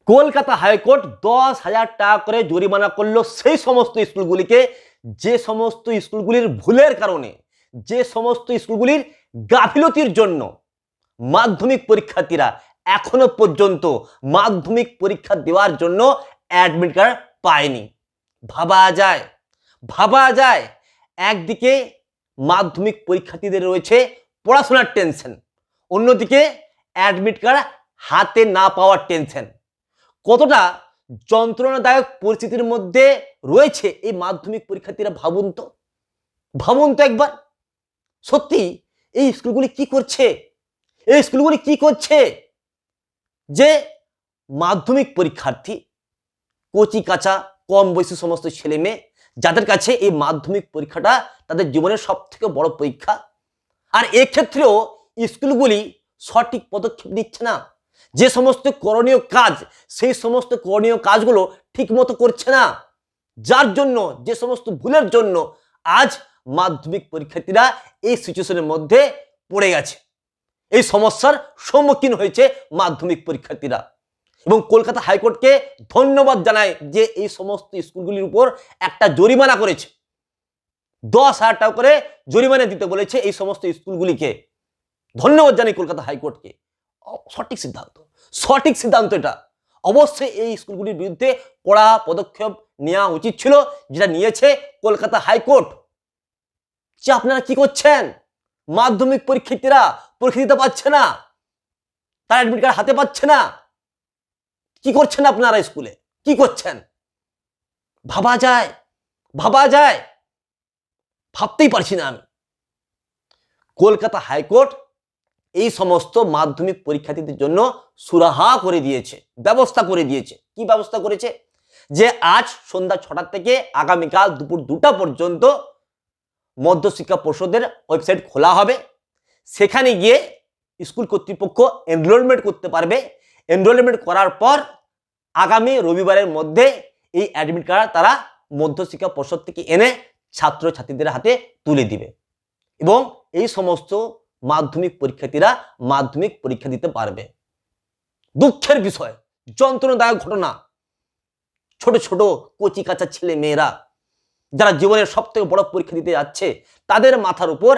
Kolkata high court 10,000 টাকা করে জরিমানা করলো সেই সমস্ত স্কুলগুলিকে যে সমস্ত স্কুলগুলির ভুলের কারণে, যে সমস্ত স্কুলগুলির গাফিলতির জন্য মাধ্যমিক পরীক্ষার্থীরা এখনো পর্যন্ত মাধ্যমিক পরীক্ষা দেওয়ার জন্য অ্যাডমিট কার্ড পায়নি। ভাবা যায় একদিকে মাধ্যমিক পরীক্ষার্থীদের রয়েছে পড়াশোনার টেনশন, অন্যদিকে অ্যাডমিট কার্ড হাতে না পাওয়ার টেনশন। কতটা যন্ত্রণাদায়ক পরিস্থিতির মধ্যে রয়েছে এই মাধ্যমিক পরীক্ষার্থীরা ভাবুন তো একবার। সত্যি এই স্কুলগুলি কি করছে যে মাধ্যমিক পরীক্ষার্থী, কচি কাঁচা কম বয়সী সমস্ত ছেলে মেয়ে যাদের কাছে এই মাধ্যমিক পরীক্ষাটা তাদের জীবনের সব থেকে বড় পরীক্ষা, আর এক্ষেত্রেও স্কুলগুলি সঠিক পদক্ষেপ নিচ্ছে না। যে সমস্ত করণীয় কাজ সেই সমস্ত করণীয় কাজগুলো ঠিক মতো করছে না, যার জন্য যে সমস্ত ভুলের জন্য আজ মাধ্যমিক পরীক্ষার্থীরা এই সিচুয়েশনের মধ্যে পড়ে গেছে, এই সমস্যার সম্মুখীন হয়েছে মাধ্যমিক পরীক্ষার্থীরা। এবং কলকাতা হাইকোর্টকে ধন্যবাদ জানায় যে এই সমস্ত স্কুলগুলির উপর একটা জরিমানা করেছে, 10,000 টাকা করে জরিমানা দিতে বলেছে এই সমস্ত স্কুলগুলিকে। ধন্যবাদ জানাই কলকাতা হাইকোর্টকে। সঠিক সিদ্ধান্ত এটা। অবশ্যই এই স্কুলগুলির বিরুদ্ধে কড়া পদক্ষেপ নেওয়া উচিত ছিল, যেটা নিয়েছে কলকাতা হাইকোর্ট। যে আপনারা কি করছেন, মাধ্যমিক পরীক্ষার্থীরা পরীক্ষা দিতে পারছে না, তারা অ্যাডমিট কার্ড হাতে পাচ্ছে না, কি করছেন আপনারা স্কুলে, কি করছেন? ভাবা যায়, ভাবতেই পারছি না আমি। কলকাতা হাইকোর্ট এই সমস্ত মাধ্যমিক পরীক্ষার্থীদের জন্য সুরাহা করে দিয়েছে, ব্যবস্থা করে দিয়েছে। কি ব্যবস্থা করেছে? যে আজ সন্ধ্যা 6টা থেকে আগামীকাল দুপুর 2টা পর্যন্ত মধ্যশিক্ষা পর্ষদের ওয়েবসাইট খোলা হবে। সেখানে গিয়ে স্কুল কর্তৃপক্ষ এনরোলমেন্ট করতে পারবে। এনরোলমেন্ট করার পর আগামী রবিবারের মধ্যে এই অ্যাডমিট কার্ড তারা মধ্যশিক্ষা পর্ষদ থেকে এনে ছাত্রছাত্রীদের হাতে তুলে দিবে এবং এই সমস্ত মাধ্যমিক পরীক্ষার্থীরা মাধ্যমিক পরীক্ষা দিতে পারবে। দুঃখের বিষয়, যন্ত্রণাদায়ক ঘটনা। ছোট ছোট কচি কাঁচা ছেলে মেয়েরা যারা জীবনের সব থেকে বড় পরীক্ষা দিতে যাচ্ছে, তাদের মাথার উপর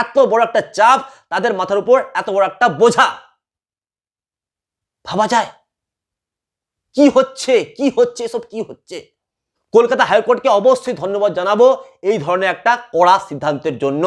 এত বড় একটা চাপ, তাদের মাথার উপর এত বড় একটা বোঝা। ভাবা যায় কি হচ্ছে এসব কি হচ্ছে। কলকাতা হাইকোর্টকে অবশ্যই ধন্যবাদ জানাবো এই ধরনের একটা কড়া সিদ্ধান্তের জন্য।